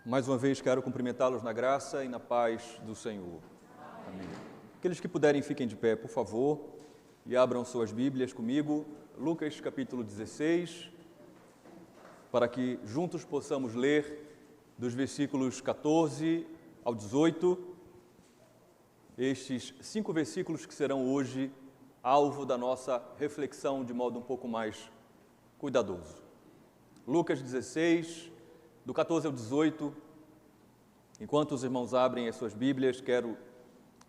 Mais uma vez quero cumprimentá-los na graça e na paz do Senhor. Amém. Aqueles que puderem, fiquem de pé, por favor, e abram suas Bíblias comigo, Lucas capítulo 16, para que juntos possamos ler dos versículos 14 ao 18, estes 5 versículos que serão hoje alvo da nossa reflexão de modo um pouco mais cuidadoso. Lucas 16, do 14 ao 18, enquanto os irmãos abrem as suas Bíblias, quero,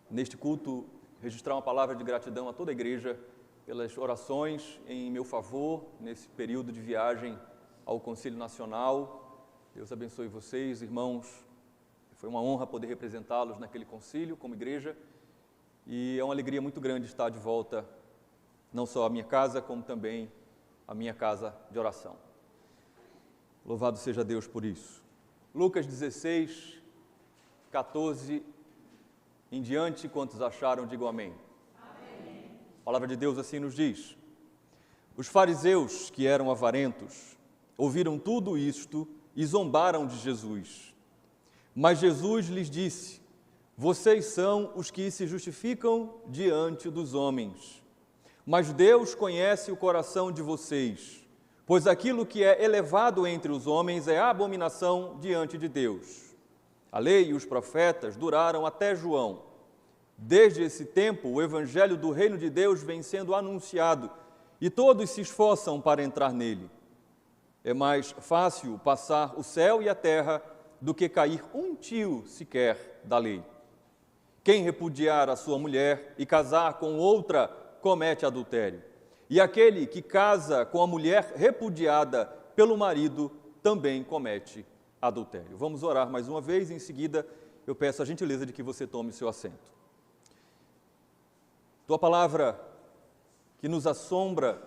neste culto, registrar uma palavra de gratidão a toda a igreja pelas orações em meu favor, nesse período de viagem ao Concílio Nacional. Deus abençoe vocês, irmãos. Foi uma honra poder representá-los naquele concílio como igreja e é uma alegria muito grande estar de volta, não só à minha casa, como também à minha casa de oração. Louvado seja Deus por isso. Lucas 16, 14 em diante, quantos acharam, digam amém. Amém. A palavra de Deus assim nos diz: os fariseus, que eram avarentos, ouviram tudo isto e zombaram de Jesus. Mas Jesus lhes disse: vocês são os que se justificam diante dos homens, mas Deus conhece o coração de vocês. Pois aquilo que é elevado entre os homens é abominação diante de Deus. A lei e os profetas duraram até João. Desde esse tempo, o evangelho do reino de Deus vem sendo anunciado e todos se esforçam para entrar nele. É mais fácil passar o céu e a terra do que cair um tio sequer da lei. Quem repudiar a sua mulher e casar com outra comete adultério. E aquele que casa com a mulher repudiada pelo marido também comete adultério. Vamos orar mais uma vez, em seguida eu peço a gentileza de que você tome seu assento. Tua palavra que nos assombra,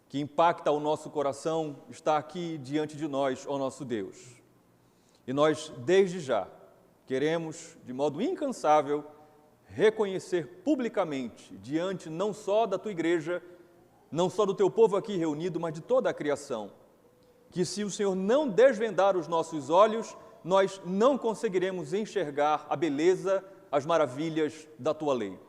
que impacta o nosso coração, está aqui diante de nós, ó nosso Deus. E nós, desde já, queremos, de modo incansável, reconhecer publicamente, diante não só da tua igreja, não só do teu povo aqui reunido, mas de toda a criação, que se o Senhor não desvendar os nossos olhos, nós não conseguiremos enxergar a beleza, as maravilhas da tua lei.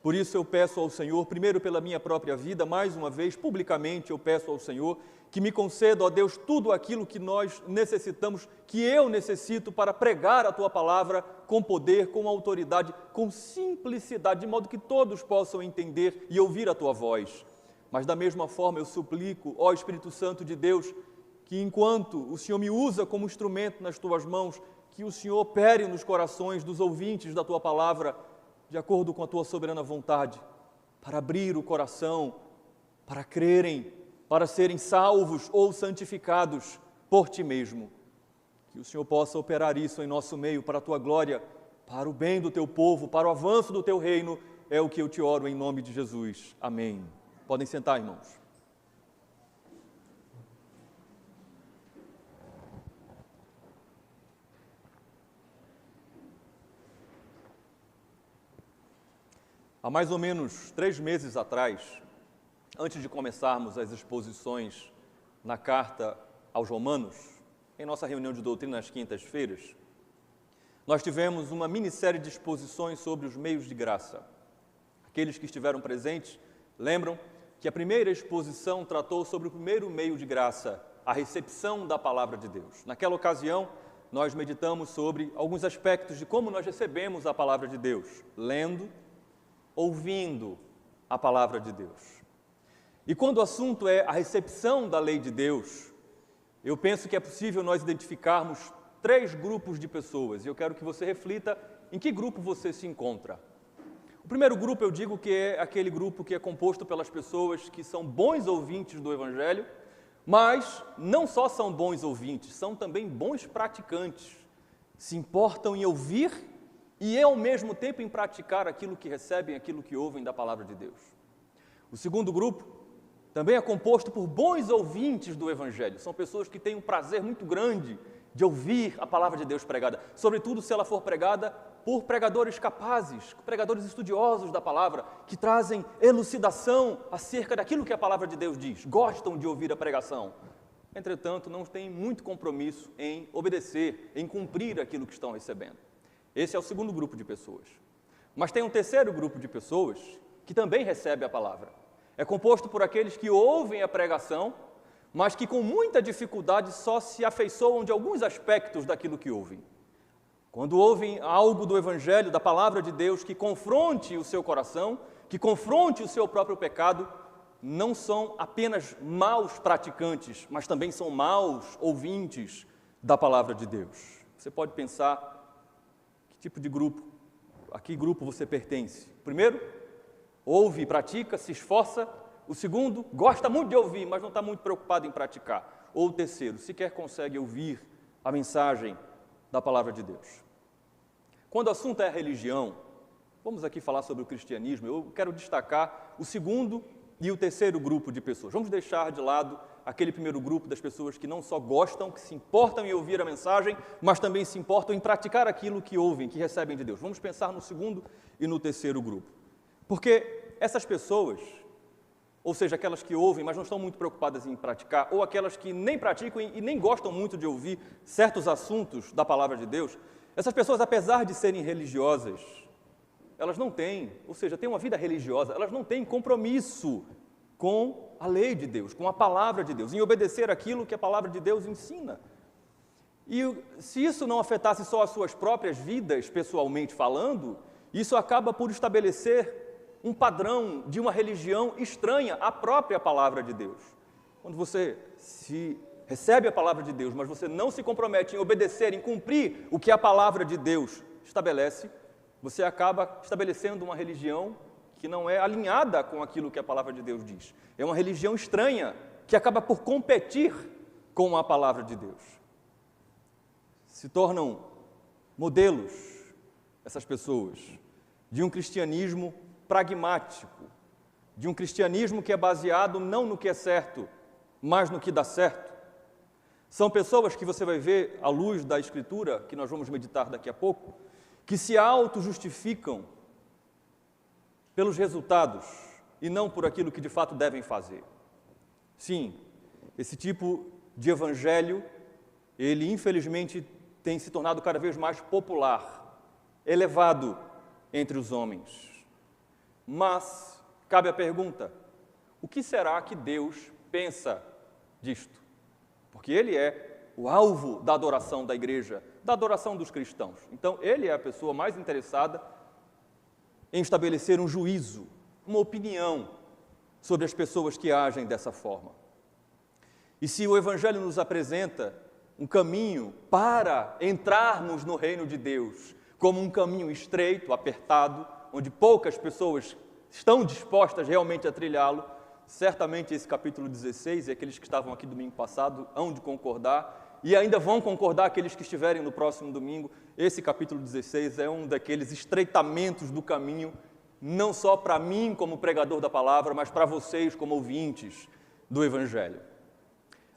Por isso eu peço ao Senhor, primeiro pela minha própria vida, mais uma vez, publicamente eu peço ao Senhor, que me conceda, ó Deus, tudo aquilo que nós necessitamos, que eu necessito para pregar a tua palavra com poder, com autoridade, com simplicidade, de modo que todos possam entender e ouvir a tua voz. Mas da mesma forma eu suplico, ó Espírito Santo de Deus, que enquanto o Senhor me usa como instrumento nas tuas mãos, que o Senhor opere nos corações dos ouvintes da tua palavra, de acordo com a tua soberana vontade, para abrir o coração, para crerem, para serem salvos ou santificados por ti mesmo. Que o Senhor possa operar isso em nosso meio, para a tua glória, para o bem do teu povo, para o avanço do teu reino, é o que eu te oro em nome de Jesus. Amém. Podem sentar, irmãos. Há mais ou menos 3 meses atrás, antes de começarmos as exposições na carta aos Romanos, em nossa reunião de doutrina nas quintas-feiras, nós tivemos uma minissérie de exposições sobre os meios de graça. Aqueles que estiveram presentes lembram que a primeira exposição tratou sobre o primeiro meio de graça, a recepção da palavra de Deus. Naquela ocasião, nós meditamos sobre alguns aspectos de como nós recebemos a palavra de Deus, lendo, ouvindo a palavra de Deus. E quando o assunto é a recepção da lei de Deus, eu penso que é possível nós identificarmos 3 grupos de pessoas, e eu quero que você reflita em que grupo você se encontra. O primeiro grupo, eu digo que é aquele grupo que é composto pelas pessoas que são bons ouvintes do Evangelho, mas não só são bons ouvintes, são também bons praticantes. Se importam em ouvir e, ao mesmo tempo, em praticar aquilo que recebem, aquilo que ouvem da palavra de Deus. O segundo grupo também é composto por bons ouvintes do Evangelho. São pessoas que têm um prazer muito grande de ouvir a palavra de Deus pregada, sobretudo se ela for pregada por pregadores capazes, pregadores estudiosos da palavra, que trazem elucidação acerca daquilo que a palavra de Deus diz, gostam de ouvir a pregação. entretanto, não têm muito compromisso em obedecer, em cumprir aquilo que estão recebendo. Esse é o segundo grupo de pessoas. Mas tem um terceiro grupo de pessoas que também recebe a palavra. É composto por aqueles que ouvem a pregação, mas que com muita dificuldade só se afeiçoam de alguns aspectos daquilo que ouvem. Quando ouvem algo do Evangelho, da palavra de Deus, que confronte o seu coração, que confronte o seu próprio pecado, não são apenas maus praticantes, mas também são maus ouvintes da palavra de Deus. Você pode pensar que tipo de grupo, a que grupo você pertence. O primeiro, ouve e pratica, se esforça. O segundo, gosta muito de ouvir, mas não está muito preocupado em praticar. Ou o terceiro, sequer consegue ouvir a mensagem da palavra de Deus. Quando o assunto é a religião, vamos aqui falar sobre o cristianismo, eu quero destacar o segundo e o terceiro grupo de pessoas. Vamos deixar de lado aquele primeiro grupo das pessoas que não só gostam, que se importam em ouvir a mensagem, mas também se importam em praticar aquilo que ouvem, que recebem de Deus. Vamos pensar no segundo e no terceiro grupo. Porque essas pessoas, ou seja, aquelas que ouvem, mas não estão muito preocupadas em praticar, ou aquelas que nem praticam e nem gostam muito de ouvir certos assuntos da palavra de Deus, essas pessoas, apesar de serem religiosas, elas não têm, ou seja, têm uma vida religiosa, elas não têm compromisso com a lei de Deus, com a palavra de Deus, em obedecer aquilo que a palavra de Deus ensina. E se isso não afetasse só as suas próprias vidas, pessoalmente falando, isso acaba por estabelecer um padrão de uma religião estranha à própria palavra de Deus. Quando você se recebe a palavra de Deus, mas você não se compromete em obedecer, em cumprir o que a palavra de Deus estabelece, você acaba estabelecendo uma religião que não é alinhada com aquilo que a palavra de Deus diz. É uma religião estranha que acaba por competir com a palavra de Deus. Se tornam modelos, essas pessoas, de um cristianismo pragmático, de um cristianismo que é baseado não no que é certo, mas no que dá certo. São pessoas que você vai ver, à luz da Escritura, que nós vamos meditar daqui a pouco, que se auto-justificam pelos resultados e não por aquilo que de fato devem fazer. Sim, esse tipo de evangelho, ele infelizmente tem se tornado cada vez mais popular, elevado entre os homens. Mas cabe a pergunta: o que será que Deus pensa disto? Porque Ele é o alvo da adoração da igreja, da adoração dos cristãos. Então, Ele é a pessoa mais interessada em estabelecer um juízo, uma opinião sobre as pessoas que agem dessa forma. E se o Evangelho nos apresenta um caminho para entrarmos no reino de Deus, como um caminho estreito, apertado, onde poucas pessoas estão dispostas realmente a trilhá-lo, certamente esse capítulo 16, e aqueles que estavam aqui domingo passado hão de concordar, e ainda vão concordar aqueles que estiverem no próximo domingo. Esse capítulo 16 é um daqueles estreitamentos do caminho, não só para mim como pregador da palavra, mas para vocês como ouvintes do Evangelho.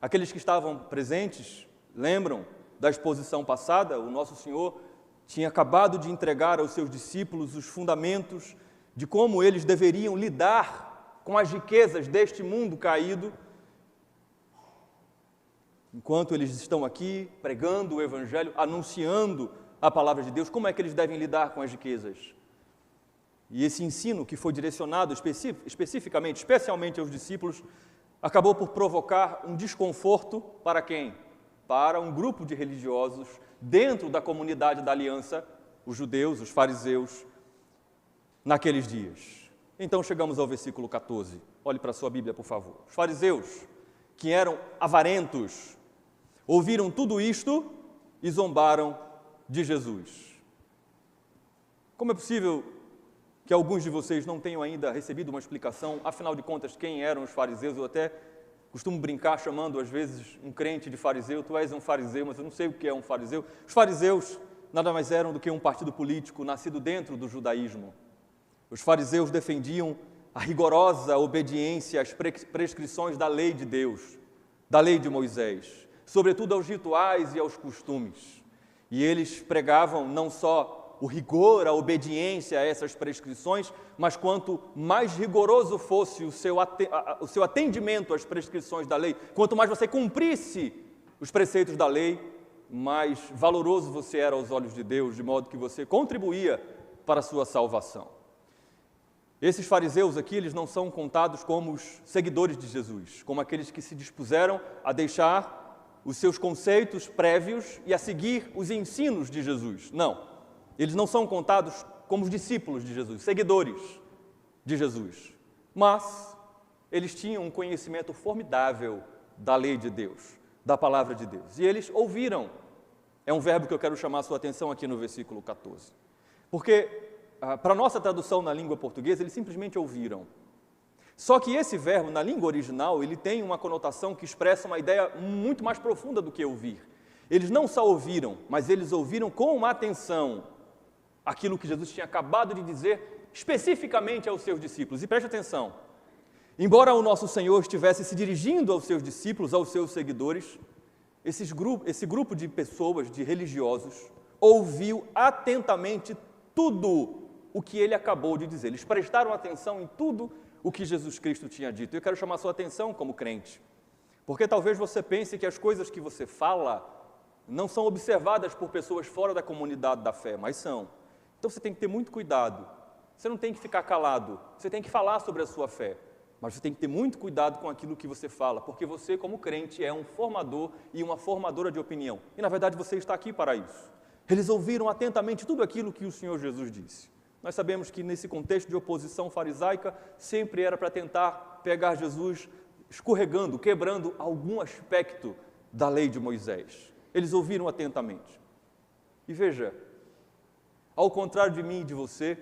Aqueles que estavam presentes lembram da exposição passada? O nosso Senhor tinha acabado de entregar aos seus discípulos os fundamentos de como eles deveriam lidar com as riquezas deste mundo caído. Enquanto eles estão aqui pregando o Evangelho, anunciando a palavra de Deus, como é que eles devem lidar com as riquezas? E esse ensino que foi direcionado especificamente, especialmente aos discípulos, acabou por provocar um desconforto para quem? Para um grupo de religiosos dentro da comunidade da aliança, os judeus, os fariseus, naqueles dias. Então chegamos ao versículo 14. Olhe para a sua Bíblia, por favor. Os fariseus, que eram avarentos, ouviram tudo isto e zombaram de Jesus. Como é possível que alguns de vocês não tenham ainda recebido uma explicação, afinal de contas, quem eram os fariseus? Eu até costumo brincar chamando, às vezes, um crente de fariseu. Tu és um fariseu, mas eu não sei o que é um fariseu. Os fariseus nada mais eram do que um partido político nascido dentro do judaísmo. Os fariseus defendiam a rigorosa obediência às prescrições da lei de Deus, da lei de Moisés, sobretudo aos rituais e aos costumes. E eles pregavam não só o rigor, a obediência a essas prescrições, mas quanto mais rigoroso fosse o seu atendimento às prescrições da lei, quanto mais você cumprisse os preceitos da lei, mais valoroso você era aos olhos de Deus, de modo que você contribuía para a sua salvação. Esses fariseus aqui, eles não são contados como os seguidores de Jesus, como aqueles que se dispuseram a deixar os seus conceitos prévios e a seguir os ensinos de Jesus. Não, eles não são contados como os discípulos de Jesus, seguidores de Jesus, mas eles tinham um conhecimento formidável da lei de Deus, da palavra de Deus, e eles ouviram. É um verbo que eu quero chamar a sua atenção aqui no versículo 14, porque para a nossa tradução na língua portuguesa, eles simplesmente ouviram. Só que esse verbo, na língua original, ele tem uma conotação que expressa uma ideia muito mais profunda do que ouvir. Eles não só ouviram, mas eles ouviram com atenção aquilo que Jesus tinha acabado de dizer especificamente aos seus discípulos. E preste atenção, embora o nosso Senhor estivesse se dirigindo aos seus discípulos, aos seus seguidores, esse grupo de pessoas, de religiosos, ouviu atentamente tudo o que ele acabou de dizer. Eles prestaram atenção em tudo o que Jesus Cristo tinha dito. Eu quero chamar a sua atenção como crente, porque talvez você pense que as coisas que você fala não são observadas por pessoas fora da comunidade da fé, mas são. Então você tem que ter muito cuidado. Você não tem que ficar calado, você tem que falar sobre a sua fé, mas você tem que ter muito cuidado com aquilo que você fala, porque você, como crente, é um formador e uma formadora de opinião. E, na verdade, você está aqui para isso. Eles ouviram atentamente tudo aquilo que o Senhor Jesus disse. Nós sabemos que nesse contexto de oposição farisaica, sempre era para tentar pegar Jesus escorregando, quebrando algum aspecto da lei de Moisés. Eles ouviram atentamente. E veja, ao contrário de mim e de você,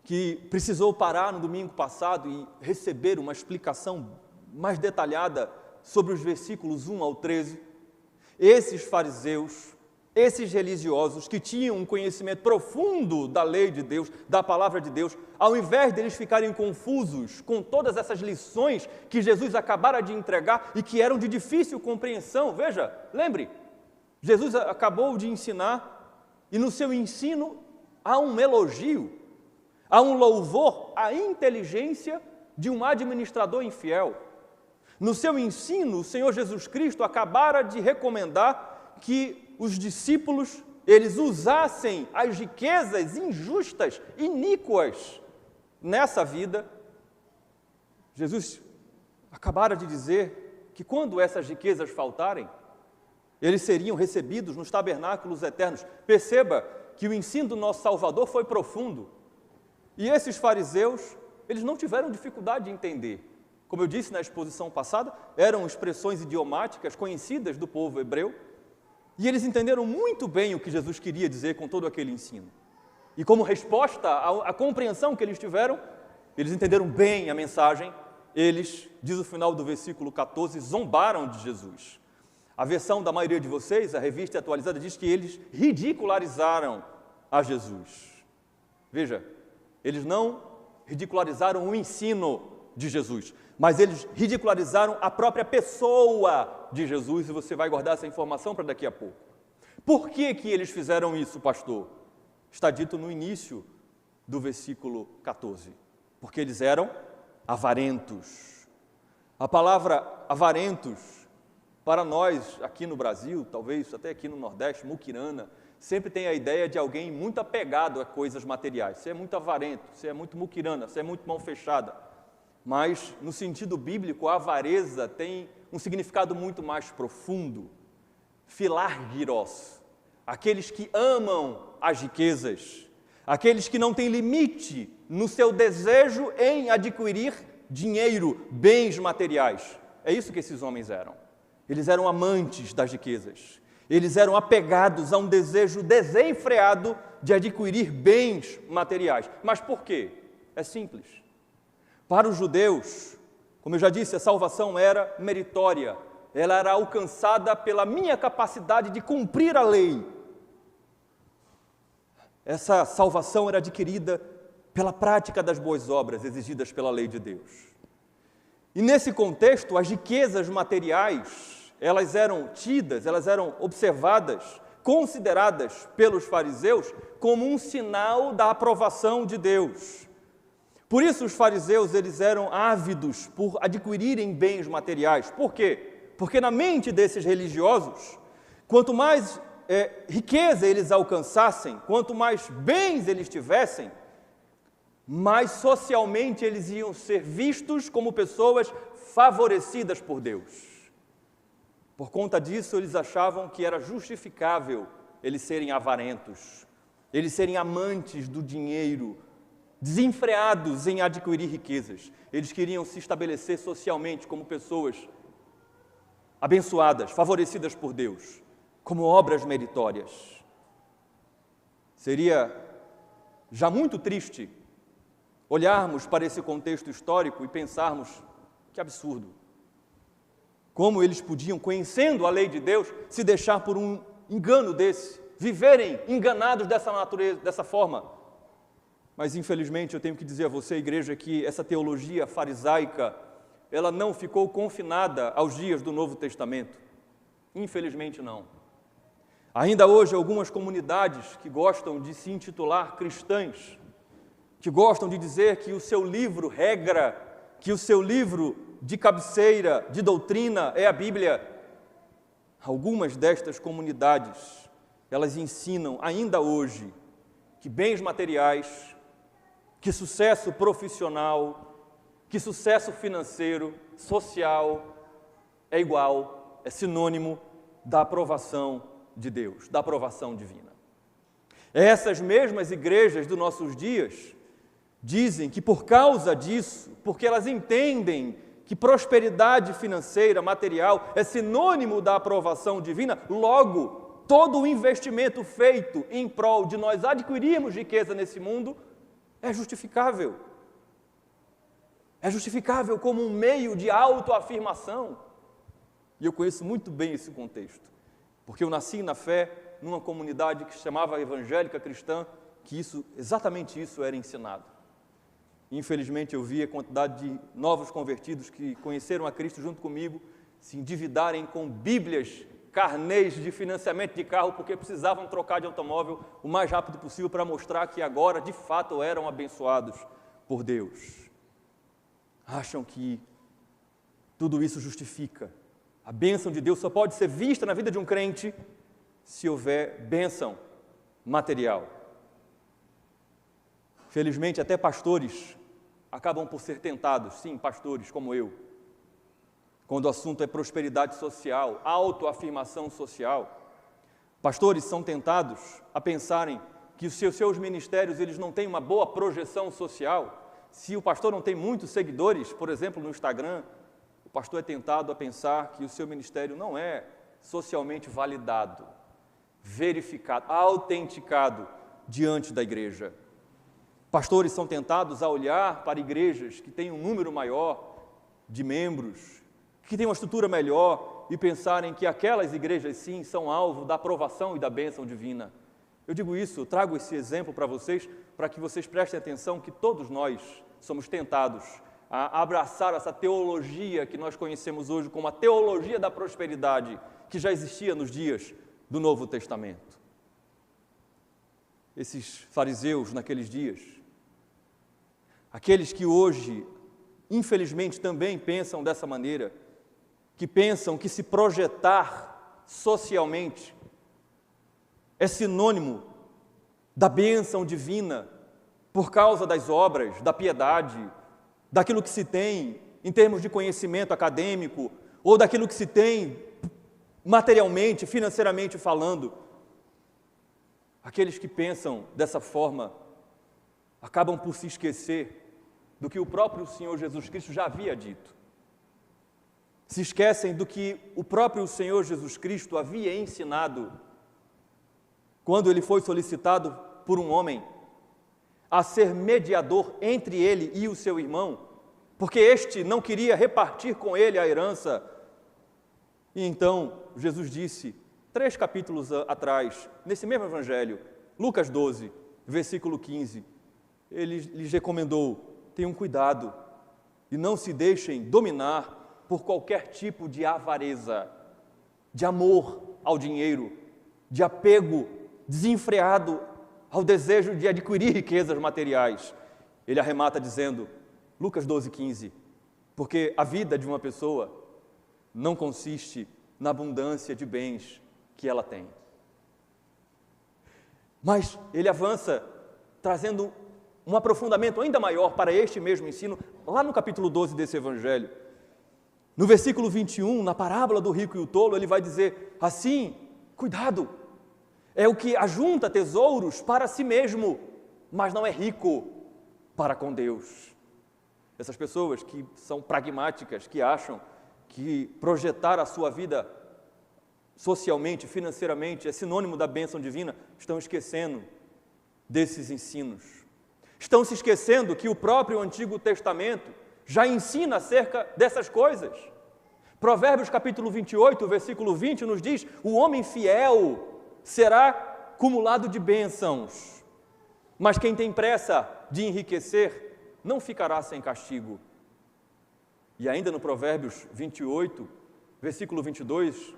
que precisou parar no domingo passado e receber uma explicação mais detalhada sobre os versículos 1 ao 13, esses fariseus, esses religiosos que tinham um conhecimento profundo da lei de Deus, da palavra de Deus, ao invés deles ficarem confusos com todas essas lições que Jesus acabara de entregar e que eram de difícil compreensão, veja, lembre, Jesus acabou de ensinar e no seu ensino há um elogio, há um louvor à inteligência de um administrador infiel. No seu ensino, o Senhor Jesus Cristo acabara de recomendar que os discípulos, eles usassem as riquezas injustas, iníquas nessa vida. Jesus acabara de dizer que quando essas riquezas faltarem, eles seriam recebidos nos tabernáculos eternos. Perceba que o ensino do nosso Salvador foi profundo. E esses fariseus, eles não tiveram dificuldade de entender. Como eu disse na exposição passada, eram expressões idiomáticas conhecidas do povo hebreu, e eles entenderam muito bem o que Jesus queria dizer com todo aquele ensino. E como resposta à compreensão que eles tiveram, eles entenderam bem a mensagem, eles, diz o final do versículo 14, zombaram de Jesus. A versão da maioria de vocês, a Revista Atualizada, diz que eles ridicularizaram a Jesus. Veja, eles não ridicularizaram o ensino de Jesus, mas eles ridicularizaram a própria pessoa de Jesus, e você vai guardar essa informação para daqui a pouco. Por que que eles fizeram isso, pastor? Está dito no início do versículo 14. Porque eles eram avarentos. A palavra avarentos, para nós aqui no Brasil, talvez até aqui no Nordeste, muquirana, sempre tem a ideia de alguém muito apegado a coisas materiais. Você é muito avarento, você é muito muquirana, você é muito mão fechada. Mas, no sentido bíblico, a avareza tem um significado muito mais profundo. Filargíros, aqueles que amam as riquezas, aqueles que não têm limite no seu desejo em adquirir dinheiro, bens materiais. É isso que esses homens eram. Eles eram amantes das riquezas. Eles eram apegados a um desejo desenfreado de adquirir bens materiais. Mas por quê? É simples. Para os judeus, como eu já disse, a salvação era meritória. Ela era alcançada pela minha capacidade de cumprir a lei. Essa salvação era adquirida pela prática das boas obras exigidas pela lei de Deus. E nesse contexto, as riquezas materiais, elas eram tidas, elas eram observadas consideradas pelos fariseus como um sinal da aprovação de Deus. Por isso os fariseus eles eram ávidos por adquirirem bens materiais. Por quê? Porque na mente desses religiosos, quanto mais riqueza eles alcançassem, quanto mais bens eles tivessem, mais socialmente eles iam ser vistos como pessoas favorecidas por Deus. Por conta disso, eles achavam que era justificável eles serem avarentos, eles serem amantes do dinheiro, desenfreados em adquirir riquezas. Eles queriam se estabelecer socialmente como pessoas abençoadas, favorecidas por Deus, como obras meritórias. Seria já muito triste olharmos para esse contexto histórico e pensarmos que absurdo. Como eles podiam, conhecendo a lei de Deus, se deixar por um engano desse, viverem enganados dessa natureza, dessa forma. Mas, infelizmente, eu tenho que dizer a você, igreja, que essa teologia farisaica, ela não ficou confinada aos dias do Novo Testamento. Infelizmente, não. Ainda hoje, algumas comunidades que gostam de se intitular cristãs, que gostam de dizer que o seu livro regra, que o seu livro de cabeceira, de doutrina é a Bíblia. Algumas destas comunidades, elas ensinam ainda hoje que bens materiais, que sucesso profissional, que sucesso financeiro, social, é igual, é sinônimo da aprovação de Deus, da aprovação divina. Essas mesmas igrejas dos nossos dias dizem que por causa disso, porque elas entendem que prosperidade financeira, material, é sinônimo da aprovação divina, logo, todo o investimento feito em prol de nós adquirirmos riqueza nesse mundo é justificável. É justificável como um meio de autoafirmação. E eu conheço muito bem esse contexto, porque eu nasci na fé numa comunidade que se chamava evangélica cristã, que exatamente isso era ensinado. Infelizmente, eu vi a quantidade de novos convertidos que conheceram a Cristo junto comigo se endividarem com bíblias, carnês de financiamento de carro, porque precisavam trocar de automóvel o mais rápido possível para mostrar que agora, de fato, eram abençoados por Deus. Acham que tudo isso justifica. A bênção de Deus só pode ser vista na vida de um crente se houver bênção material. Felizmente, até pastores acabam por ser tentados, sim, pastores como eu, quando o assunto é prosperidade social, autoafirmação social. Pastores são tentados a pensarem que os seus ministérios eles não têm uma boa projeção social. Se o pastor não tem muitos seguidores, por exemplo, no Instagram, o pastor é tentado a pensar que o seu ministério não é socialmente validado, verificado, autenticado diante da igreja. Pastores são tentados a olhar para igrejas que têm um número maior de membros, que têm uma estrutura melhor e pensarem que aquelas igrejas, sim, são alvo da aprovação e da bênção divina. Eu digo isso, eu trago esse exemplo para que vocês prestem atenção que todos nós somos tentados a abraçar essa teologia que nós conhecemos hoje como a teologia da prosperidade, que já existia nos dias do Novo Testamento. Esses fariseus naqueles dias, aqueles que hoje, infelizmente, também pensam dessa maneira, que pensam que se projetar socialmente é sinônimo da bênção divina por causa das obras, da piedade, daquilo que se tem em termos de conhecimento acadêmico ou daquilo que se tem materialmente, financeiramente falando. Aqueles que pensam dessa forma acabam por se esquecer do que o próprio Senhor Jesus Cristo já havia dito. Se esquecem do que o próprio Senhor Jesus Cristo havia ensinado quando ele foi solicitado por um homem a ser mediador entre ele e o seu irmão, porque este não queria repartir com ele a herança. E então Jesus disse, 3 capítulos atrás, nesse mesmo evangelho, Lucas 12, versículo 15, ele lhes recomendou: tenham cuidado e não se deixem dominar por qualquer tipo de avareza, de amor ao dinheiro, de apego desenfreado ao desejo de adquirir riquezas materiais. Ele arremata dizendo, Lucas 12:15, porque a vida de uma pessoa não consiste na abundância de bens que ela tem. Mas ele avança trazendo um aprofundamento ainda maior para este mesmo ensino, lá no capítulo 12 desse evangelho. No versículo 21, na parábola do rico e o tolo, ele vai dizer assim, cuidado, é o que ajunta tesouros para si mesmo, mas não é rico para com Deus. Essas pessoas que são pragmáticas, que acham que projetar a sua vida socialmente, financeiramente, é sinônimo da bênção divina, estão esquecendo desses ensinos. Estão se esquecendo que o próprio Antigo Testamento já ensina acerca dessas coisas. Provérbios capítulo 28, versículo 20, nos diz, o homem fiel será cumulado de bênçãos, mas quem tem pressa de enriquecer não ficará sem castigo. E ainda no Provérbios 28, versículo 22,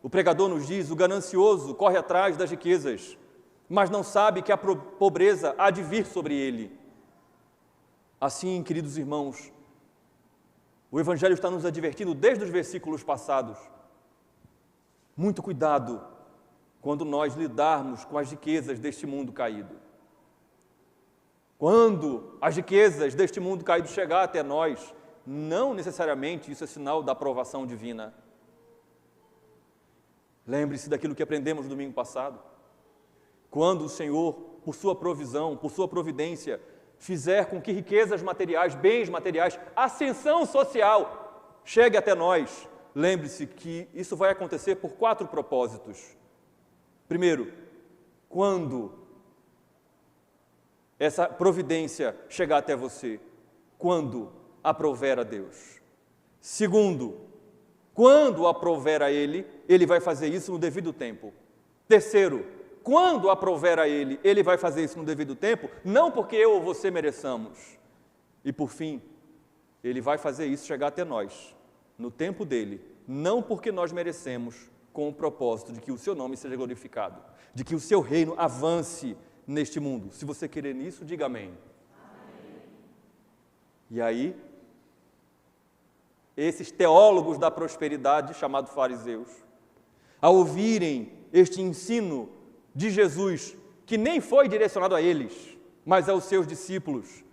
o pregador nos diz, o ganancioso corre atrás das riquezas, mas não sabe que a pobreza há de vir sobre ele. Assim, queridos irmãos, o Evangelho está nos advertindo desde os versículos passados. Muito cuidado quando nós lidarmos com as riquezas deste mundo caído. Quando as riquezas deste mundo caído chegar até nós, não necessariamente isso é sinal da aprovação divina. Lembre-se daquilo que aprendemos no domingo passado. Quando o Senhor, por sua provisão, por sua providência, fizer com que riquezas materiais, bens materiais, ascensão social chegue até nós, lembre-se que isso vai acontecer por 4 propósitos. Primeiro, quando essa providência chegar até você, quando aprover a Deus. Segundo, quando aprover a Ele, Ele vai fazer isso no devido tempo. Terceiro, quando aprover a Ele, Ele vai fazer isso no devido tempo, não porque eu ou você mereçamos. E por fim, Ele vai fazer isso chegar até nós, no tempo dEle, não porque nós merecemos, com o propósito de que o Seu nome seja glorificado, de que o Seu reino avance neste mundo. Se você querer nisso, diga amém. Amém. E aí, esses teólogos da prosperidade, chamados fariseus, ao ouvirem este ensino de Jesus, que nem foi direcionado a eles, mas aos seus discípulos,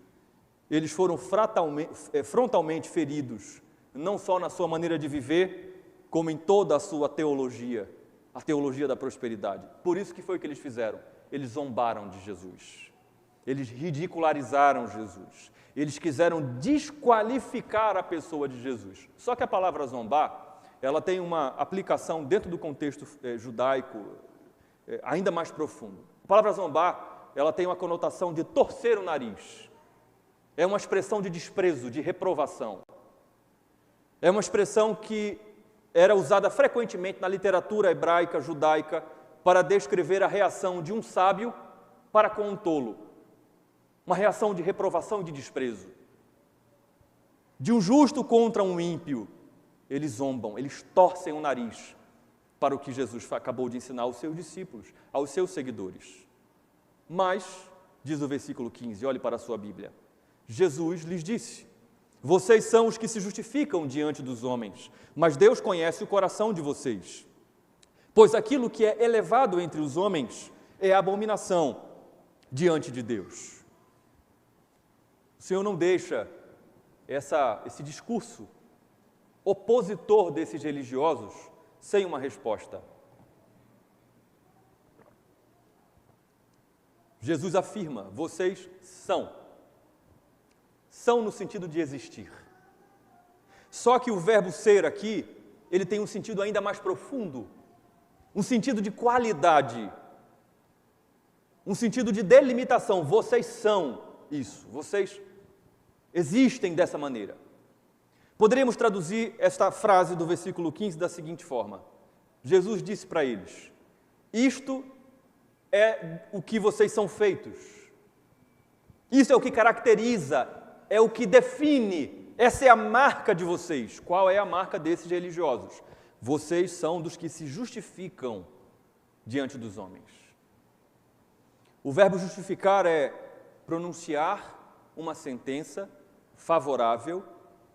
eles foram frontalmente feridos, não só na sua maneira de viver, como em toda a sua teologia, a teologia da prosperidade. Por isso que foi o que eles fizeram. Eles zombaram de Jesus. Eles ridicularizaram Jesus. Eles quiseram desqualificar a pessoa de Jesus. Só que a palavra zombar, ela tem uma aplicação dentro do contexto judaico ainda mais profundo. A palavra zombar, ela tem uma conotação de torcer o nariz. É uma expressão de desprezo, de reprovação. É uma expressão que era usada frequentemente na literatura hebraica, judaica, para descrever a reação de um sábio para com um tolo. Uma reação de reprovação e de desprezo. De um justo contra um ímpio, eles zombam, eles torcem o nariz para o que Jesus acabou de ensinar aos seus discípulos, aos seus seguidores. Mas, diz o versículo 15, olhe para a sua Bíblia, Jesus lhes disse, vocês são os que se justificam diante dos homens, mas Deus conhece o coração de vocês. Pois aquilo que é elevado entre os homens é abominação diante de Deus. O Senhor não deixa esse discurso opositor desses religiosos sem uma resposta. Jesus afirma, vocês são. São no sentido de existir. Só que o verbo ser aqui, ele tem um sentido ainda mais profundo, um sentido de qualidade, um sentido de delimitação. Vocês são isso, vocês existem dessa maneira. Poderíamos traduzir esta frase do versículo 15 da seguinte forma. Jesus disse para eles, isto é o que vocês são feitos. Isso é o que caracteriza, é o que define, essa é a marca de vocês. Qual é a marca desses religiosos? Vocês são dos que se justificam diante dos homens. O verbo justificar é pronunciar uma sentença favorável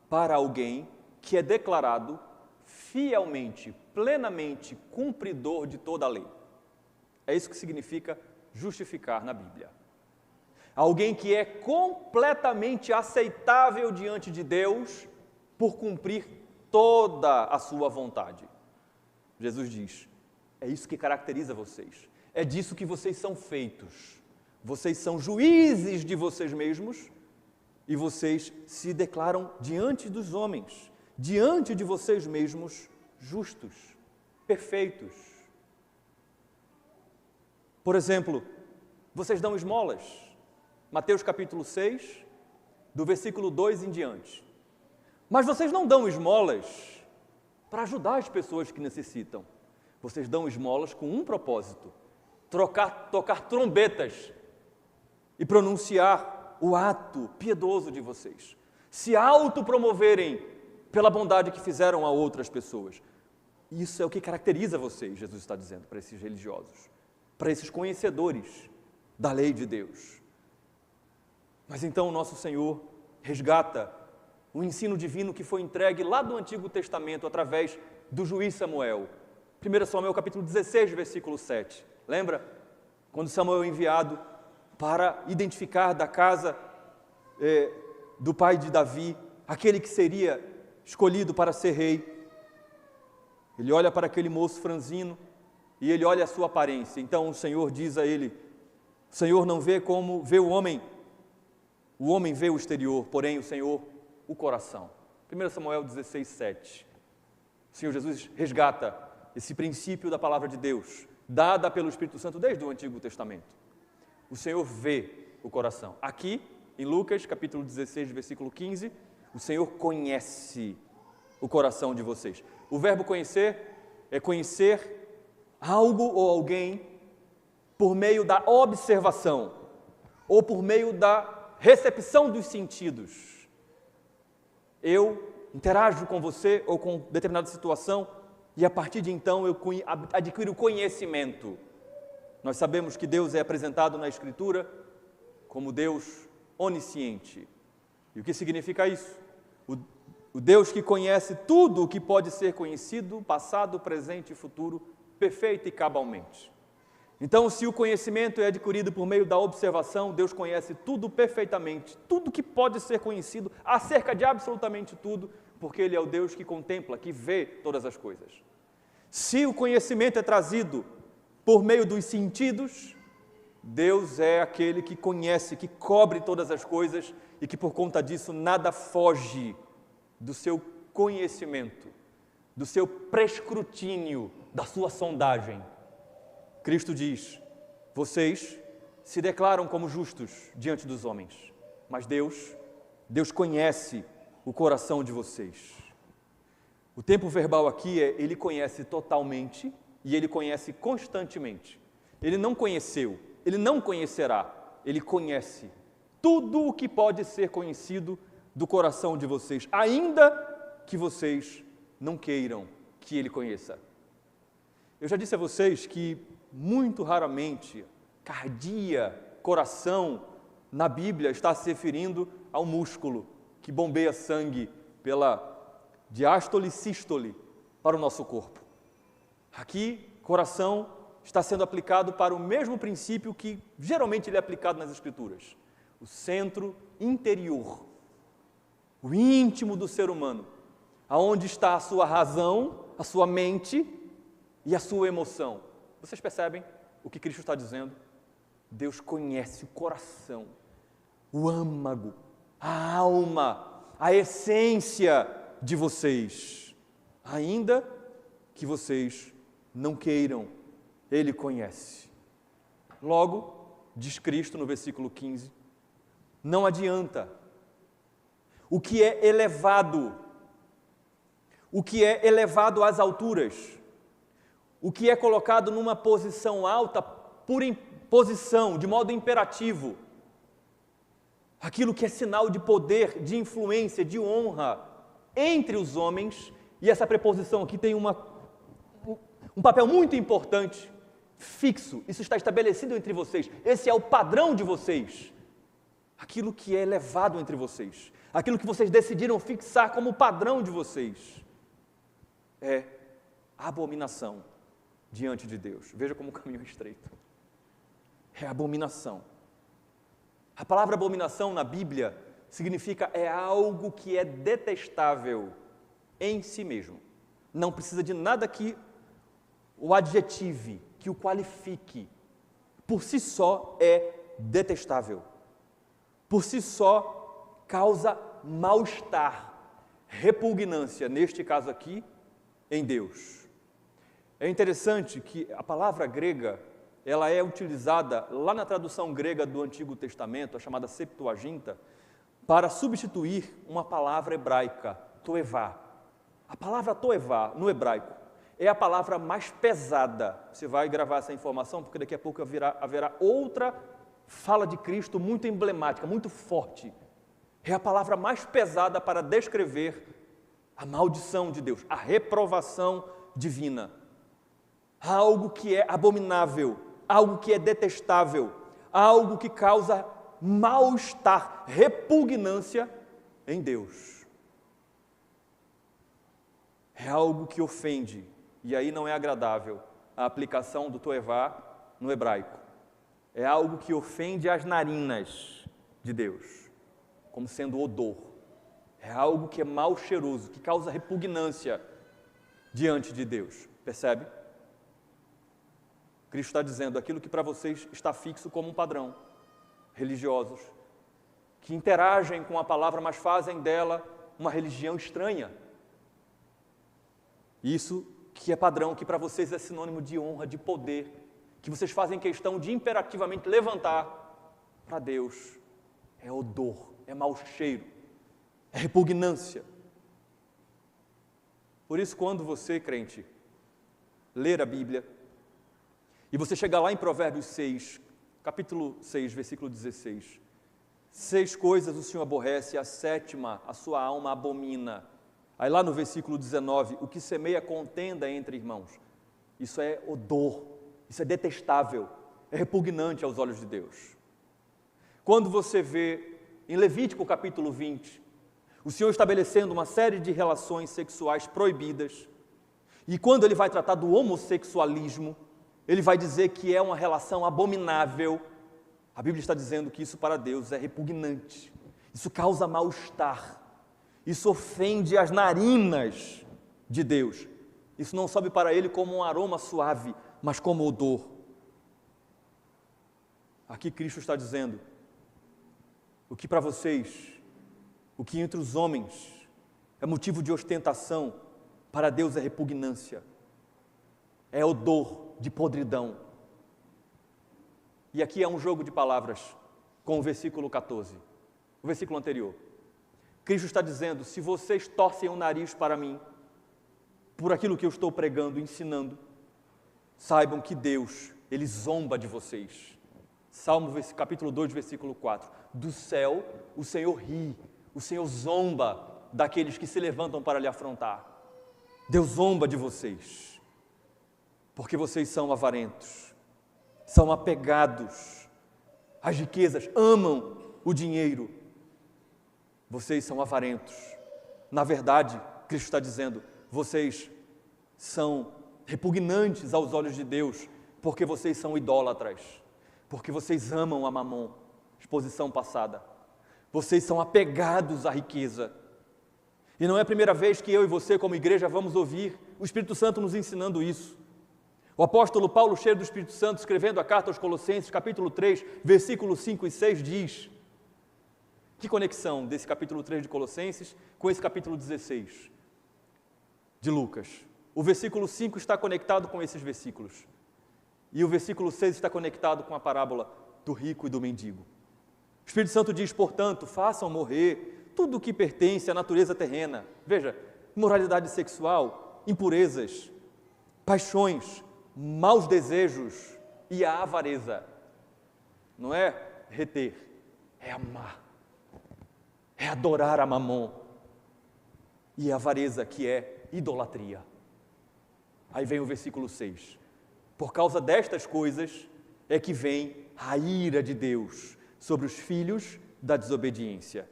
para alguém que é declarado fielmente, plenamente cumpridor de toda a lei. É isso que significa justificar na Bíblia. Alguém que é completamente aceitável diante de Deus por cumprir toda a sua vontade. Jesus diz, é isso que caracteriza vocês. É disso que vocês são feitos. Vocês são juízes de vocês mesmos e vocês se declaram diante dos homens, diante de vocês mesmos, justos, perfeitos. Por exemplo, vocês dão esmolas. Mateus capítulo 6, do versículo 2 em diante. Mas vocês não dão esmolas para ajudar as pessoas que necessitam. Vocês dão esmolas com um propósito: tocar trombetas e pronunciar o ato piedoso de vocês. Se autopromoverem pela bondade que fizeram a outras pessoas. Isso é o que caracteriza vocês, Jesus está dizendo para esses religiosos, para esses conhecedores da lei de Deus. Mas então o nosso Senhor resgata o ensino divino que foi entregue lá do Antigo Testamento através do juiz Samuel. 1 Samuel capítulo 16, versículo 7. Lembra? Quando Samuel é enviado para identificar da casa do pai de Davi, aquele que seria escolhido para ser rei. Ele olha para aquele moço franzino e ele olha a sua aparência. Então o Senhor diz a ele, o Senhor não vê como vê o homem vê o exterior, porém o Senhor o coração. 1 Samuel 16, 7. O Senhor Jesus resgata esse princípio da palavra de Deus, dada pelo Espírito Santo desde o Antigo Testamento. O Senhor vê o coração. Aqui, em Lucas, capítulo 16, versículo 15, o Senhor conhece o coração de vocês. O verbo conhecer é conhecer algo ou alguém por meio da observação ou por meio da recepção dos sentidos. Eu interajo com você ou com determinada situação e a partir de então eu adquiro conhecimento. Nós sabemos que Deus é apresentado na Escritura como Deus onisciente. E o que significa isso? O Deus que conhece tudo o que pode ser conhecido, passado, presente e futuro, perfeito e cabalmente. Então, se o conhecimento é adquirido por meio da observação, Deus conhece tudo perfeitamente, tudo que pode ser conhecido, acerca de absolutamente tudo, porque Ele é o Deus que contempla, que vê todas as coisas. Se o conhecimento é trazido por meio dos sentidos, Deus é aquele que conhece, que cobre todas as coisas e que por conta disso nada foge do seu conhecimento, do seu prescrutínio, da sua sondagem. Cristo diz, vocês se declaram como justos diante dos homens, mas Deus conhece o coração de vocês. O tempo verbal aqui é, Ele conhece totalmente e Ele conhece constantemente. Ele não conheceu, Ele não conhecerá, Ele conhece tudo o que pode ser conhecido do coração de vocês, ainda que vocês não queiram que Ele conheça. Eu já disse a vocês que muito raramente, cardia, coração, na Bíblia está se referindo ao músculo que bombeia sangue pela diástole e sístole para o nosso corpo. Aqui, coração está sendo aplicado para o mesmo princípio que geralmente ele é aplicado nas Escrituras. O centro interior, o íntimo do ser humano, aonde está a sua razão, a sua mente e a sua emoção. Vocês percebem o que Cristo está dizendo? Deus conhece o coração, o âmago, a alma, a essência de vocês. Ainda que vocês não queiram, Ele conhece. Logo, diz Cristo no versículo 15, não adianta. O que é elevado às alturas, o que é colocado numa posição alta por imposição, de modo imperativo, aquilo que é sinal de poder, de influência, de honra entre os homens, e essa preposição aqui tem um papel muito importante, fixo, isso está estabelecido entre vocês, esse é o padrão de vocês. Aquilo que é elevado entre vocês, aquilo que vocês decidiram fixar como padrão de vocês, é abominação diante de Deus. Veja como o caminho é estreito. É abominação. A palavra abominação na Bíblia significa é algo que é detestável em si mesmo. Não precisa de nada que o adjetive, que o qualifique. Por si só é detestável. Por si só causa mal-estar, repugnância, neste caso aqui, em Deus. É interessante que a palavra grega, ela é utilizada lá na tradução grega do Antigo Testamento, a chamada Septuaginta, para substituir uma palavra hebraica, toevá. A palavra toevá, no hebraico, é a palavra mais pesada. Você vai gravar essa informação, porque daqui a pouco haverá outra fala de Cristo muito emblemática, muito forte. É a palavra mais pesada para descrever a maldição de Deus, a reprovação divina. Algo que é abominável, algo que é detestável, algo que causa mal-estar, repugnância em Deus. É algo que ofende, e aí não é agradável a aplicação do toevá no hebraico. É algo que ofende as narinas de Deus, como sendo odor. É algo que é mal cheiroso, que causa repugnância diante de Deus. Percebe? Cristo está dizendo aquilo que para vocês está fixo como um padrão. Religiosos, que interagem com a palavra, mas fazem dela uma religião estranha. Isso que é padrão, que para vocês é sinônimo de honra, de poder, que vocês fazem questão de imperativamente levantar, para Deus é odor, é mau cheiro, é repugnância. Por isso, quando você, crente, ler a Bíblia, e você chegar lá em Provérbios 6, capítulo 6, versículo 16, 6 coisas o Senhor aborrece, a sétima a sua alma abomina. Aí lá no versículo 19, o que semeia contenda entre irmãos, isso é odor, isso é detestável, é repugnante aos olhos de Deus. Quando você vê em Levítico capítulo 20, o Senhor estabelecendo uma série de relações sexuais proibidas, e quando ele vai tratar do homossexualismo, ele vai dizer que é uma relação abominável. A Bíblia está dizendo que isso para Deus é repugnante, isso causa mal-estar, isso ofende as narinas de Deus. Isso não sobe para ele como um aroma suave, mas como odor. Aqui Cristo está dizendo, o que para vocês, o que entre os homens é motivo de ostentação, para Deus é repugnância, é odor de podridão. E aqui é um jogo de palavras com o versículo 14, o versículo anterior. Cristo está dizendo, se vocês torcem o nariz para mim, por aquilo que eu estou pregando, ensinando, saibam que Deus, Ele zomba de vocês. Salmo capítulo 2, versículo 4. Do céu o Senhor ri, o Senhor zomba daqueles que se levantam para lhe afrontar. Deus zomba de vocês, porque vocês são avarentos, são apegados às riquezas, amam o dinheiro. Vocês são avarentos. Na verdade, Cristo está dizendo, vocês são repugnantes aos olhos de Deus, porque vocês são idólatras, porque vocês amam a mamon, exposição passada. Vocês são apegados à riqueza. E não é a primeira vez que eu e você, como igreja, vamos ouvir o Espírito Santo nos ensinando isso. O apóstolo Paulo, cheio do Espírito Santo, escrevendo a carta aos Colossenses, capítulo 3, versículos 5 e 6, diz... Que conexão desse capítulo 3 de Colossenses com esse capítulo 16 de Lucas? O versículo 5 está conectado com esses versículos. E o versículo 6 está conectado com a parábola do rico e do mendigo. O Espírito Santo diz, portanto, façam morrer tudo o que pertence à natureza terrena. Veja, imoralidade sexual, impurezas, paixões, maus desejos e a avareza. Não é reter, é amar. É adorar a mamon. E a avareza, que é idolatria. Aí vem o versículo 6. Por causa destas coisas é que vem a ira de Deus sobre os filhos da desobediência.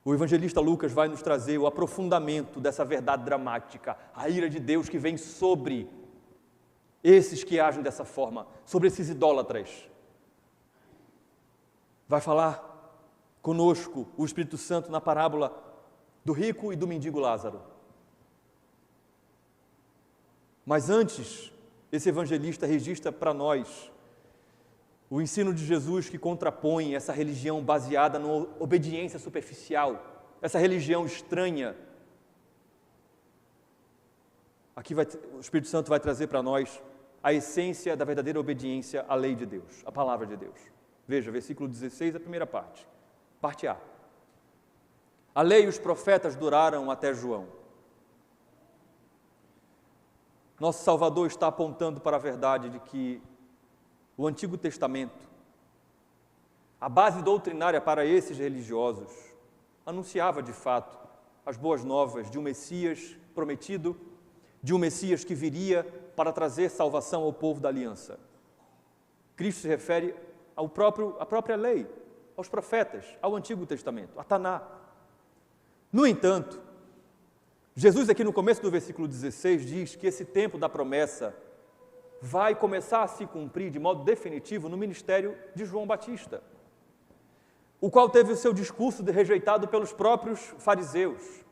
O evangelista Lucas vai nos trazer o aprofundamento dessa verdade dramática, a ira de Deus que vem sobre esses que agem dessa forma, sobre esses idólatras. Vai falar conosco o Espírito Santo na parábola do rico e do mendigo Lázaro. Mas antes, esse evangelista registra para nós o ensino de Jesus que contrapõe essa religião baseada na obediência superficial, essa religião estranha. Aqui o Espírito Santo vai trazer para nós a essência da verdadeira obediência à lei de Deus, à palavra de Deus. Veja, versículo 16, a primeira parte. Parte A. A lei e os profetas duraram até João. Nosso Salvador está apontando para a verdade de que o Antigo Testamento, a base doutrinária para esses religiosos, anunciava de fato as boas novas de um Messias prometido, de um Messias que viria para trazer salvação ao povo da aliança. Cristo se refere à própria lei, aos profetas, ao Antigo Testamento, a Taná. No entanto, Jesus aqui no começo do versículo 16 diz que esse tempo da promessa vai começar a se cumprir de modo definitivo no ministério de João Batista, o qual teve o seu discurso rejeitado pelos próprios fariseus.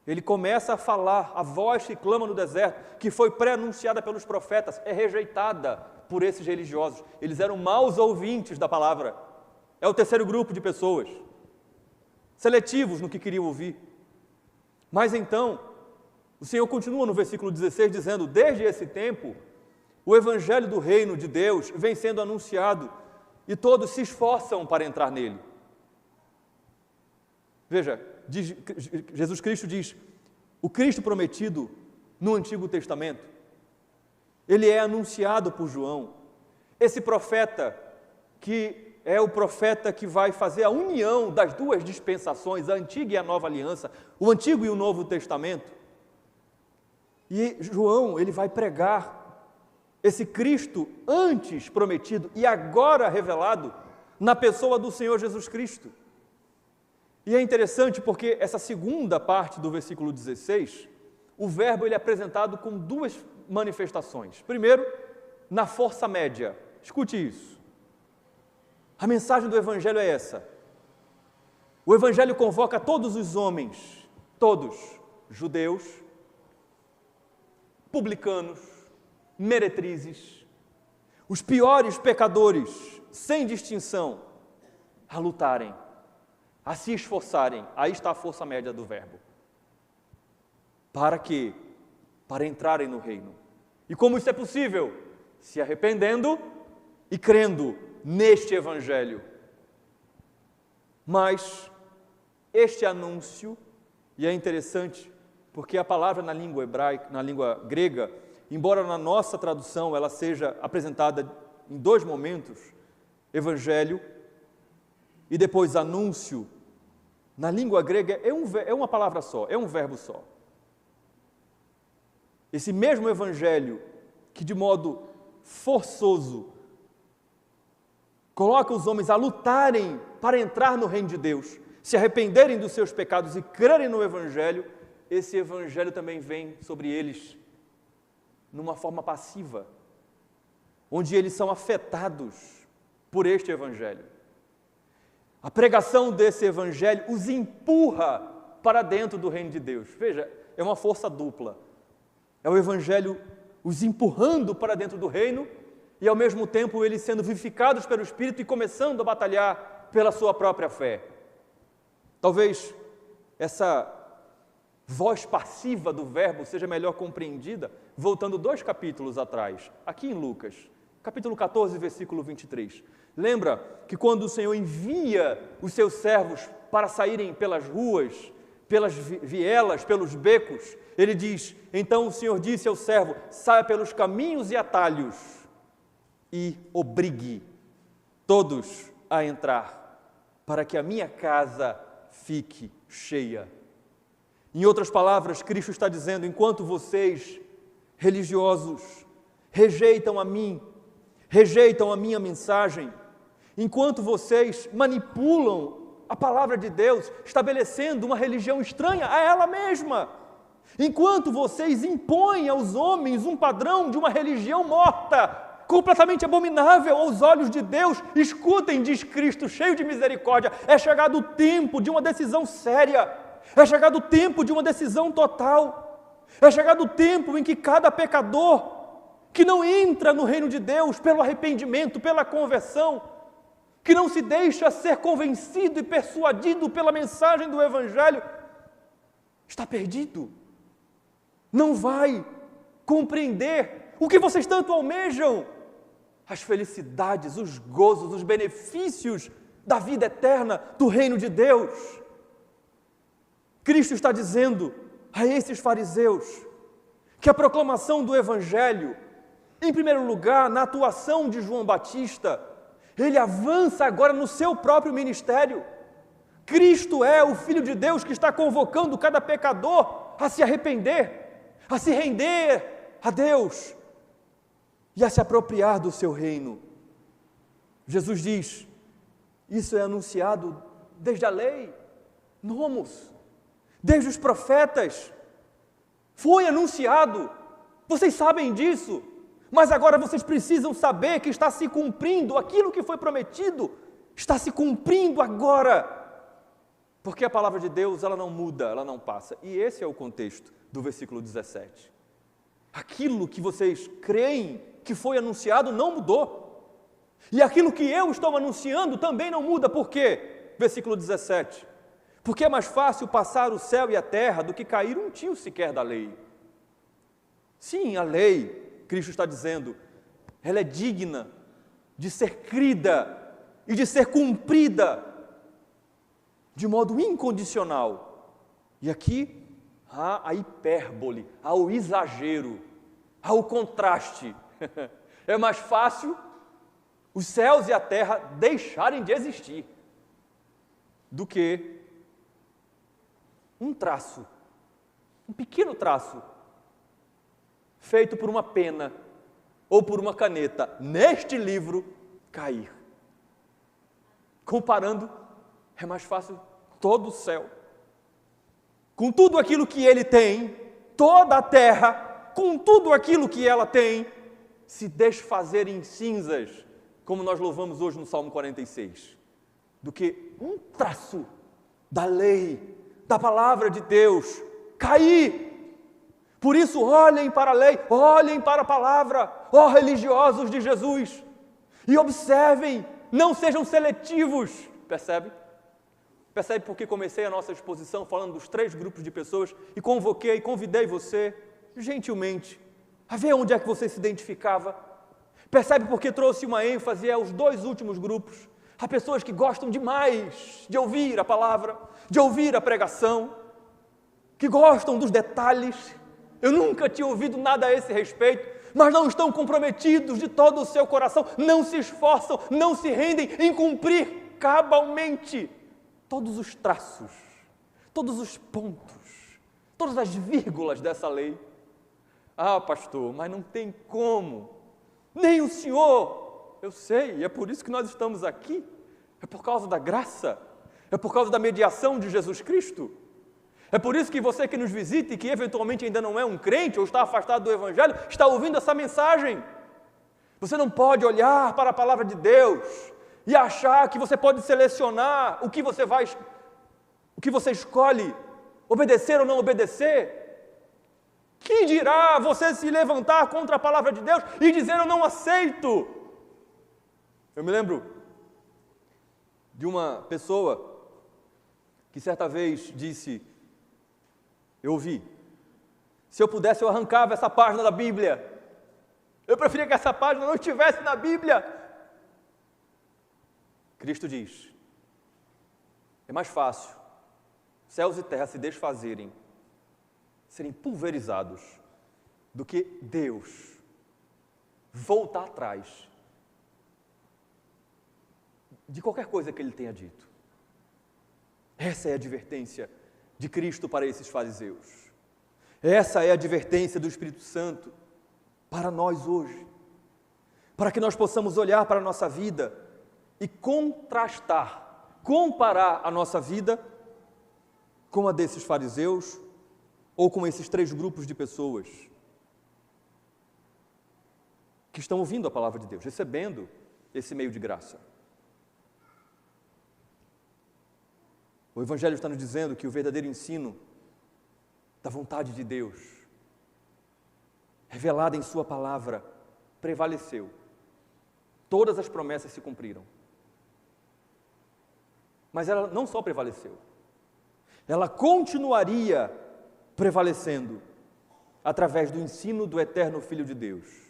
Ele começa a falar, a voz que clama no deserto, que foi pré-anunciada pelos profetas, é rejeitada por esses religiosos. Eles eram maus ouvintes da palavra. É o terceiro grupo de pessoas, seletivos no que queriam ouvir. Mas então, o Senhor continua no versículo 16 dizendo: desde esse tempo, o evangelho do reino de Deus vem sendo anunciado e todos se esforçam para entrar nele. Veja, Jesus Cristo diz, o Cristo prometido no Antigo Testamento, ele é anunciado por João. Esse profeta, que é o profeta que vai fazer a união das duas dispensações, a antiga e a nova aliança, o Antigo e o Novo Testamento. E João, ele vai pregar esse Cristo antes prometido e agora revelado na pessoa do Senhor Jesus Cristo. E é interessante porque essa segunda parte do versículo 16, o verbo ele é apresentado com duas manifestações. Primeiro, na força média. Escute isso. A mensagem do Evangelho é essa. O Evangelho convoca todos os homens, todos, judeus, publicanos, meretrizes, os piores pecadores, sem distinção, a lutarem, a se esforçarem. Aí está a força média do verbo. Para quê? Para entrarem no reino. E como isso é possível? Se arrependendo e crendo neste Evangelho. Mas este anúncio, e é interessante, porque a palavra na língua hebraica, na língua grega, embora na nossa tradução ela seja apresentada em dois momentos, Evangelho e depois anúncio, na língua grega é uma palavra só, é um verbo só. Esse mesmo Evangelho que de modo forçoso coloca os homens a lutarem para entrar no reino de Deus, se arrependerem dos seus pecados e crerem no Evangelho, esse Evangelho também vem sobre eles numa forma passiva, onde eles são afetados por este Evangelho. A pregação desse Evangelho os empurra para dentro do reino de Deus. Veja, é uma força dupla. É o Evangelho os empurrando para dentro do reino e, ao mesmo tempo, eles sendo vivificados pelo Espírito e começando a batalhar pela sua própria fé. Talvez essa voz passiva do verbo seja melhor compreendida voltando 2 capítulos atrás, aqui em Lucas, capítulo 14, versículo 23. Lembra que quando o Senhor envia os seus servos para saírem pelas ruas, pelas vielas, pelos becos, ele diz, então o Senhor disse ao servo, saia pelos caminhos e atalhos e obrigue todos a entrar, para que a minha casa fique cheia. Em outras palavras, Cristo está dizendo, enquanto vocês religiosos rejeitam a mim, rejeitam a minha mensagem, enquanto vocês manipulam a palavra de Deus, estabelecendo uma religião estranha a ela mesma, enquanto vocês impõem aos homens um padrão de uma religião morta, completamente abominável aos olhos de Deus. Escutem, diz Cristo, cheio de misericórdia, é chegado o tempo de uma decisão séria, é chegado o tempo de uma decisão total, é chegado o tempo em que cada pecador que não entra no reino de Deus pelo arrependimento, pela conversão, que não se deixa ser convencido e persuadido pela mensagem do Evangelho, está perdido, não vai compreender o que vocês tanto almejam, as felicidades, os gozos, os benefícios da vida eterna, do reino de Deus. Cristo está dizendo a esses fariseus que a proclamação do Evangelho, em primeiro lugar, na atuação de João Batista, ele avança agora no seu próprio ministério. Cristo é o Filho de Deus que está convocando cada pecador a se arrepender, a se render a Deus e a se apropriar do seu reino. Jesus diz, isso é anunciado desde a lei, nomos, desde os profetas, foi anunciado, vocês sabem disso, mas agora vocês precisam saber que está se cumprindo aquilo que foi prometido, está se cumprindo agora, porque a palavra de Deus, ela não muda, ela não passa, e esse é o contexto do versículo 17. Aquilo que vocês creem que foi anunciado não mudou, e aquilo que eu estou anunciando também não muda. Por quê? Versículo 17, porque é mais fácil passar o céu e a terra do que cair um tio sequer da lei. Sim, a lei, Cristo está dizendo, ela é digna de ser crida e de ser cumprida de modo incondicional. E aqui há a hipérbole, há o exagero, há o contraste. É mais fácil os céus e a terra deixarem de existir do que um traço, um pequeno traço, feito por uma pena ou por uma caneta, neste livro, cair. Comparando, é mais fácil todo o céu, com tudo aquilo que ele tem, toda a terra, com tudo aquilo que ela tem, se desfazer em cinzas, como nós louvamos hoje no Salmo 46, do que um traço da lei, da palavra de Deus, cair. Por isso, olhem para a lei, olhem para a palavra, ó religiosos de Jesus, e observem, não sejam seletivos, percebe? Percebe porque comecei a nossa exposição falando dos 3 grupos de pessoas e convidei você, gentilmente, a ver onde é que você se identificava. Percebe porque trouxe uma ênfase aos 2 últimos grupos, a pessoas que gostam demais de ouvir a palavra, de ouvir a pregação, que gostam dos detalhes. Eu nunca tinha ouvido nada a esse respeito, mas não estão comprometidos de todo o seu coração, não se esforçam, não se rendem em cumprir cabalmente todos os traços, todos os pontos, todas as vírgulas dessa lei. Ah, pastor, mas não tem como, nem o senhor, eu sei, e é por isso que nós estamos aqui, é por causa da graça, é por causa da mediação de Jesus Cristo. É por isso que você que nos visita e que eventualmente ainda não é um crente ou está afastado do Evangelho, está ouvindo essa mensagem. Você não pode olhar para a palavra de Deus e achar que você pode selecionar o que você escolhe, obedecer ou não obedecer. Que dirá você se levantar contra a palavra de Deus e dizer eu não aceito? Eu me lembro de uma pessoa que certa vez disse, eu ouvi, se eu pudesse eu arrancava essa página da Bíblia, eu preferia que essa página não estivesse na Bíblia. Cristo diz, é mais fácil céus e terra se desfazerem, serem pulverizados, do que Deus voltar atrás de qualquer coisa que Ele tenha dito. Essa é a advertência de Cristo para esses fariseus. Essa é a advertência do Espírito Santo para nós hoje, para que nós possamos olhar para a nossa vida e contrastar, comparar a nossa vida com a desses fariseus ou com esses 3 grupos de pessoas que estão ouvindo a palavra de Deus, recebendo esse meio de graça. O Evangelho está nos dizendo que o verdadeiro ensino da vontade de Deus, revelada em sua palavra, prevaleceu. Todas as promessas se cumpriram. Mas ela não só prevaleceu, ela continuaria prevalecendo através do ensino do eterno Filho de Deus.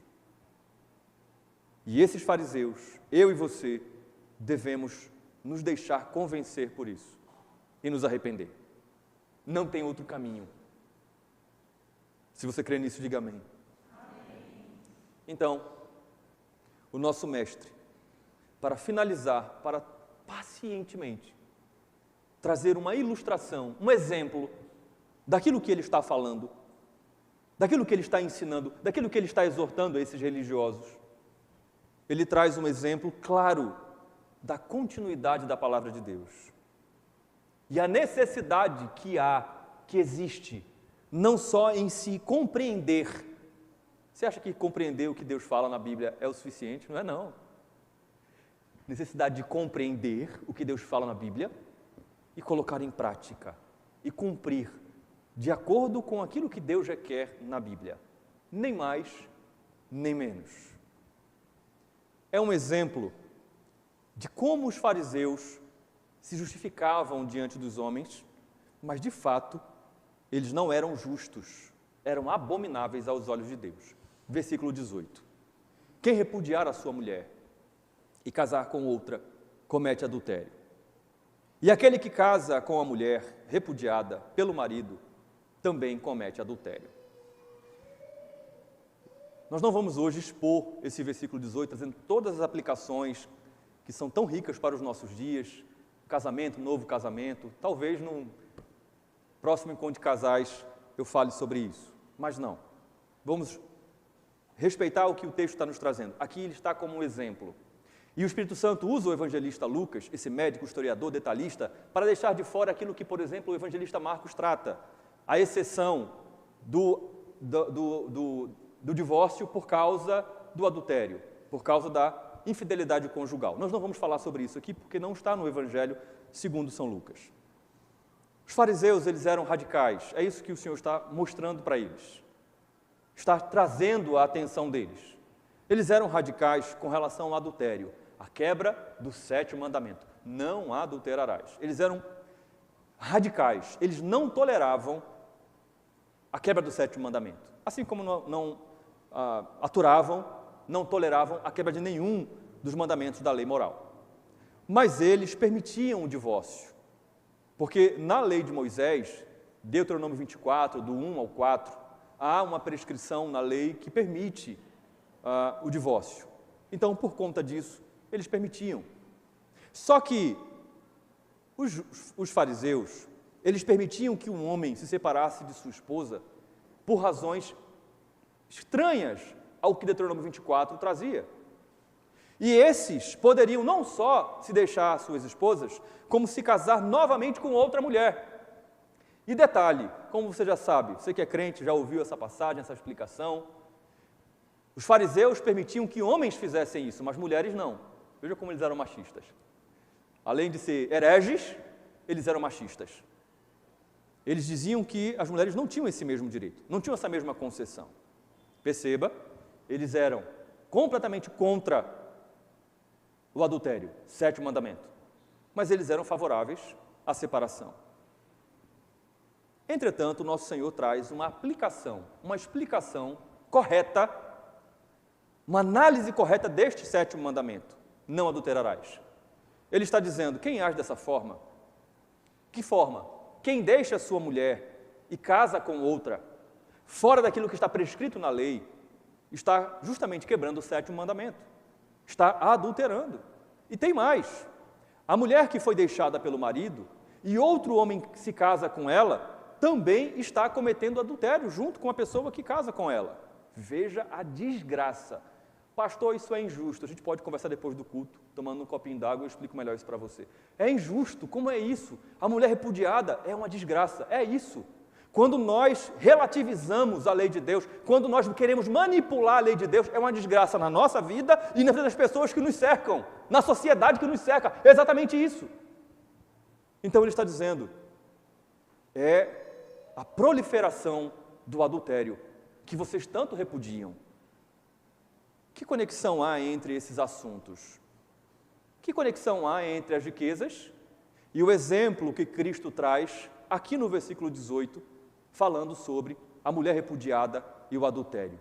E esses fariseus, eu e você, devemos nos deixar convencer por isso e nos arrepender. Não tem outro caminho. Se você crê nisso, diga amém. Então, o nosso mestre, para finalizar, para pacientemente trazer uma ilustração, um exemplo daquilo que ele está falando, daquilo que ele está ensinando, daquilo que ele está exortando a esses religiosos, ele traz um exemplo claro da continuidade da palavra de Deus e a necessidade que existe, não só em se compreender. Você acha que compreender o que Deus fala na Bíblia é o suficiente? Não é, não. Necessidade de compreender o que Deus fala na Bíblia e colocar em prática e cumprir de acordo com aquilo que Deus requer na Bíblia. Nem mais, nem menos. É um exemplo de como os fariseus se justificavam diante dos homens, mas de fato eles não eram justos, eram abomináveis aos olhos de Deus. Versículo 18. Quem repudiar a sua mulher e casar com outra, comete adultério. E aquele que casa com a mulher repudiada pelo marido, também comete adultério. Nós não vamos hoje expor esse versículo 18, trazendo todas as aplicações que são tão ricas para os nossos dias, casamento, novo casamento. Talvez num próximo encontro de casais eu fale sobre isso, mas não. Vamos respeitar o que o texto está nos trazendo. Aqui ele está como um exemplo. E o Espírito Santo usa o evangelista Lucas, esse médico, historiador, detalhista, para deixar de fora aquilo que, por exemplo, o evangelista Marcos trata, a exceção do divórcio por causa do adultério, por causa da infidelidade conjugal. Nós não vamos falar sobre isso aqui, porque não está no Evangelho segundo São Lucas. Os fariseus, eles eram radicais, é isso que o Senhor está mostrando para eles, está trazendo a atenção deles. Eles eram radicais com relação ao adultério, a quebra do 7º mandamento, não adulterarás. Eles eram radicais, eles não toleravam a quebra do 7º mandamento, assim como não toleravam a quebra de nenhum dos mandamentos da lei moral. Mas eles permitiam o divórcio, porque na lei de Moisés, Deuteronômio 24, do 1 ao 4, há uma prescrição na lei que permite o divórcio. Então, por conta disso, eles permitiam. Só que os fariseus, eles permitiam que um homem se separasse de sua esposa por razões estranhas ao que Deuteronômio 24 trazia. E esses poderiam não só se deixar suas esposas, como se casar novamente com outra mulher. E detalhe, como você já sabe, você que é crente já ouviu essa passagem, essa explicação, os fariseus permitiam que homens fizessem isso, mas mulheres não. Veja como eles eram machistas. Além de ser hereges, eles eram machistas. Eles diziam que as mulheres não tinham esse mesmo direito, não tinham essa mesma concessão. Perceba, eles eram completamente contra o adultério, 7º mandamento, mas eles eram favoráveis à separação. Entretanto, o nosso Senhor traz uma aplicação, uma explicação correta, uma análise correta deste 7º mandamento, não adulterarás. Ele está dizendo, quem age dessa forma? Que forma? Quem deixa a sua mulher e casa com outra, fora daquilo que está prescrito na lei, está justamente quebrando o 7º mandamento, está adulterando. E tem mais, a mulher que foi deixada pelo marido e outro homem que se casa com ela, também está cometendo adultério junto com a pessoa que casa com ela. Veja a desgraça. Pastor, isso é injusto. A gente pode conversar depois do culto, tomando um copinho d'água, eu explico melhor isso para você. É injusto, como é isso? A mulher repudiada é uma desgraça, é isso. Quando nós relativizamos a lei de Deus, quando nós queremos manipular a lei de Deus, é uma desgraça na nossa vida e na vida das pessoas que nos cercam, na sociedade que nos cerca. É exatamente isso. Então ele está dizendo, é a proliferação do adultério que vocês tanto repudiam. Que conexão há entre esses assuntos? Que conexão há entre as riquezas e o exemplo que Cristo traz aqui no versículo 18, falando sobre a mulher repudiada e o adultério?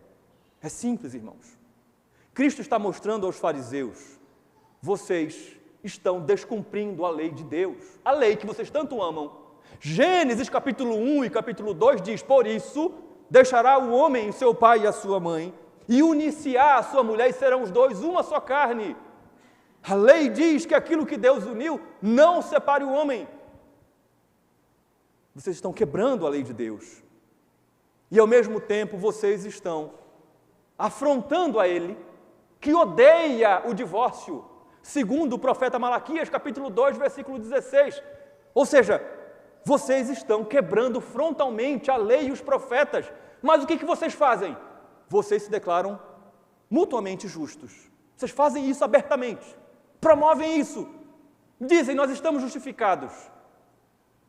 É simples, irmãos. Cristo está mostrando aos fariseus, vocês estão descumprindo a lei de Deus, a lei que vocês tanto amam. Gênesis capítulo 1 e capítulo 2 diz, por isso, deixará o homem seu pai e a sua mãe, e unir-se-á a sua mulher, e serão os dois uma só carne. A lei diz que aquilo que Deus uniu, não separe o homem. Vocês estão quebrando a lei de Deus. E ao mesmo tempo vocês estão afrontando a Ele, que odeia o divórcio, segundo o profeta Malaquias, capítulo 2, versículo 16. Ou seja, vocês estão quebrando frontalmente a lei e os profetas. Mas o que vocês fazem? Vocês se declaram mutuamente justos. Vocês fazem isso abertamente, promovem isso, dizem, nós estamos justificados.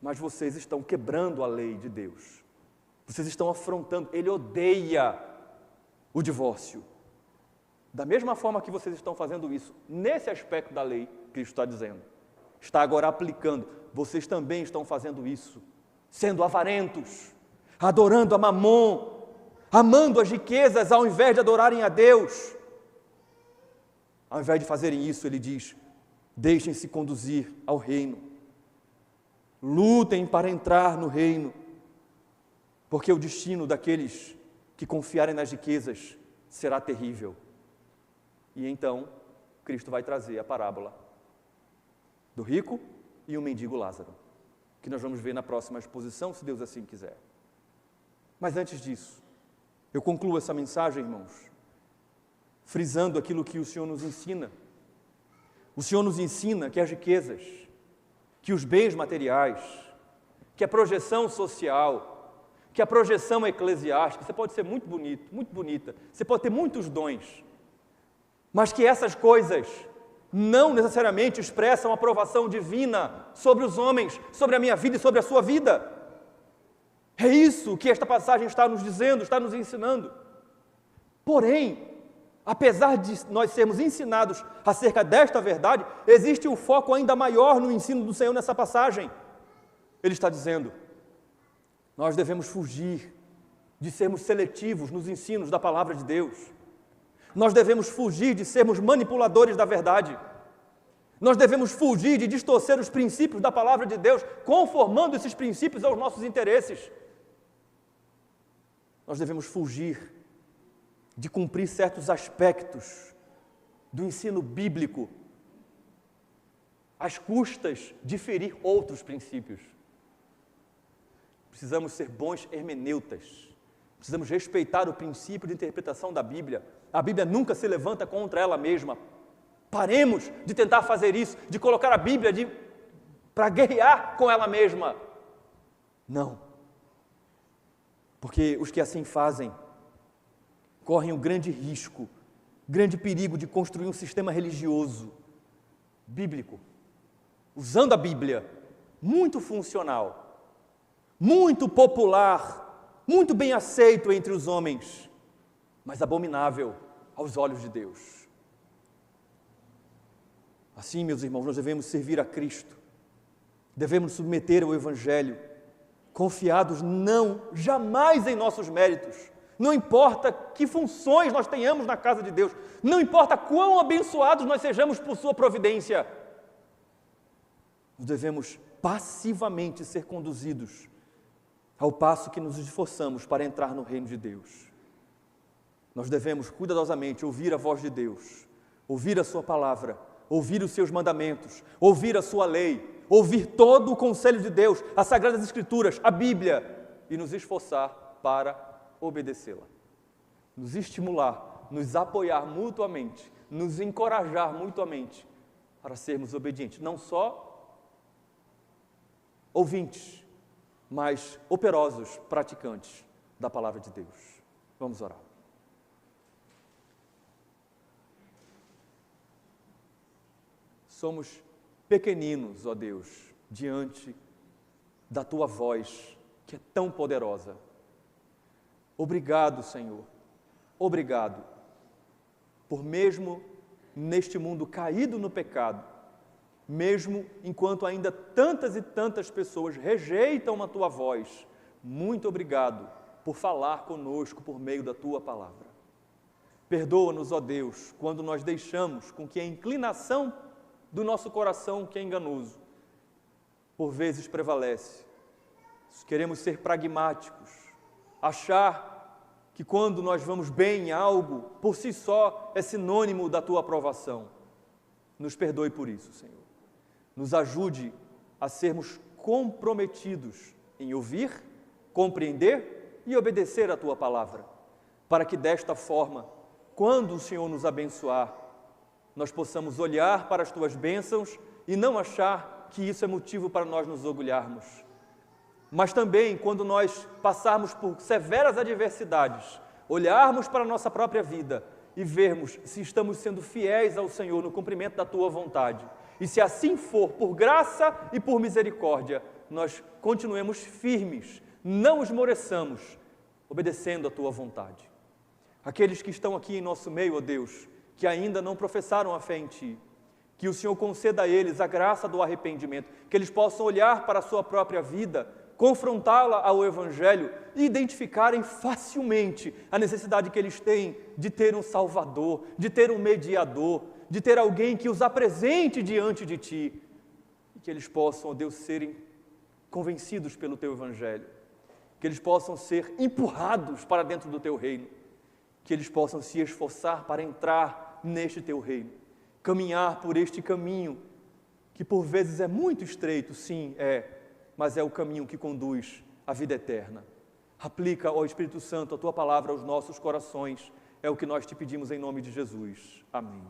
Mas vocês estão quebrando a lei de Deus. Vocês estão afrontando, Ele odeia o divórcio. Da mesma forma que vocês estão fazendo isso, nesse aspecto da lei, Cristo está dizendo, está agora aplicando, vocês também estão fazendo isso, sendo avarentos, adorando a Mamon, amando as riquezas ao invés de adorarem a Deus. Ao invés de fazerem isso, ele diz, deixem-se conduzir ao reino, lutem para entrar no reino, porque o destino daqueles que confiarem nas riquezas será terrível. E então, Cristo vai trazer a parábola do rico e o mendigo Lázaro, que nós vamos ver na próxima exposição, se Deus assim quiser. Mas antes disso, eu concluo essa mensagem, irmãos, frisando aquilo que o Senhor nos ensina. O Senhor nos ensina que as riquezas, que os bens materiais, que a projeção social, que a projeção eclesiástica, você pode ser muito bonito, muito bonita, você pode ter muitos dons, mas que essas coisas não necessariamente expressam a aprovação divina sobre os homens, sobre a minha vida e sobre a sua vida. É isso que esta passagem está nos dizendo, está nos ensinando. Porém, apesar de nós sermos ensinados acerca desta verdade, existe um foco ainda maior no ensino do Senhor nessa passagem. Ele está dizendo, nós devemos fugir de sermos seletivos nos ensinos da palavra de Deus. Nós devemos fugir de sermos manipuladores da verdade. Nós devemos fugir de distorcer os princípios da palavra de Deus, conformando esses princípios aos nossos interesses. Nós devemos fugir de cumprir certos aspectos do ensino bíblico às custas de ferir outros princípios. Precisamos ser bons hermeneutas. Precisamos respeitar o princípio de interpretação da Bíblia. A Bíblia nunca se levanta contra ela mesma. Paremos de tentar fazer isso, de colocar a Bíblia para guerrear com ela mesma. Não. Porque os que assim fazem correm o grande risco, grande perigo de construir um sistema religioso, bíblico, usando a Bíblia, muito funcional, muito popular, muito bem aceito entre os homens, mas abominável aos olhos de Deus. Assim, meus irmãos, nós devemos servir a Cristo, devemos submeter ao Evangelho, confiados jamais em nossos méritos. Não importa que funções nós tenhamos na casa de Deus, não importa quão abençoados nós sejamos por sua providência, nós devemos passivamente ser conduzidos ao passo que nos esforçamos para entrar no reino de Deus. Nós devemos cuidadosamente ouvir a voz de Deus, ouvir a sua palavra, ouvir os seus mandamentos, ouvir a sua lei, ouvir todo o conselho de Deus, as Sagradas Escrituras, a Bíblia, e nos esforçar para obedecê-la. nos estimular, nos apoiar mutuamente, nos encorajar mutuamente para sermos obedientes, não só ouvintes, mas operosos praticantes da palavra de Deus. Vamos orar. Somos pequeninos, ó Deus, diante da Tua voz, que é tão poderosa. Obrigado, Senhor, obrigado, por mesmo neste mundo caído no pecado, mesmo enquanto ainda tantas e tantas pessoas rejeitam a Tua voz, muito obrigado por falar conosco por meio da Tua palavra. Perdoa-nos, ó Deus, quando nós deixamos com que a inclinação do nosso coração, que é enganoso, por vezes prevalece. Queremos ser pragmáticos, achar que quando nós vamos bem em algo, por si só é sinônimo da Tua aprovação. Nos perdoe por isso, Senhor. Nos ajude a sermos comprometidos em ouvir, compreender e obedecer a Tua palavra, para que desta forma, quando o Senhor nos abençoar, nós possamos olhar para as Tuas bênçãos e não achar que isso é motivo para nós nos orgulharmos. Mas também, quando nós passarmos por severas adversidades, olharmos para a nossa própria vida e vermos se estamos sendo fiéis ao Senhor no cumprimento da Tua vontade. E se assim for, por graça e por misericórdia, nós continuemos firmes, não esmoreçamos, obedecendo a Tua vontade. Aqueles que estão aqui em nosso meio, ó Deus, que ainda não professaram a fé em Ti, que o Senhor conceda a eles a graça do arrependimento, que eles possam olhar para a sua própria vida, confrontá-la ao Evangelho e identificarem facilmente a necessidade que eles têm de ter um Salvador, de ter um mediador, de ter alguém que os apresente diante de Ti, e que eles possam, ó Deus, serem convencidos pelo Teu Evangelho, que eles possam ser empurrados para dentro do Teu reino, que eles possam se esforçar para entrar neste Teu reino, caminhar por este caminho, que por vezes é muito estreito, sim, mas é o caminho que conduz à vida eterna. Aplica, ó Espírito Santo, a Tua palavra aos nossos corações, é o que nós Te pedimos em nome de Jesus. Amém.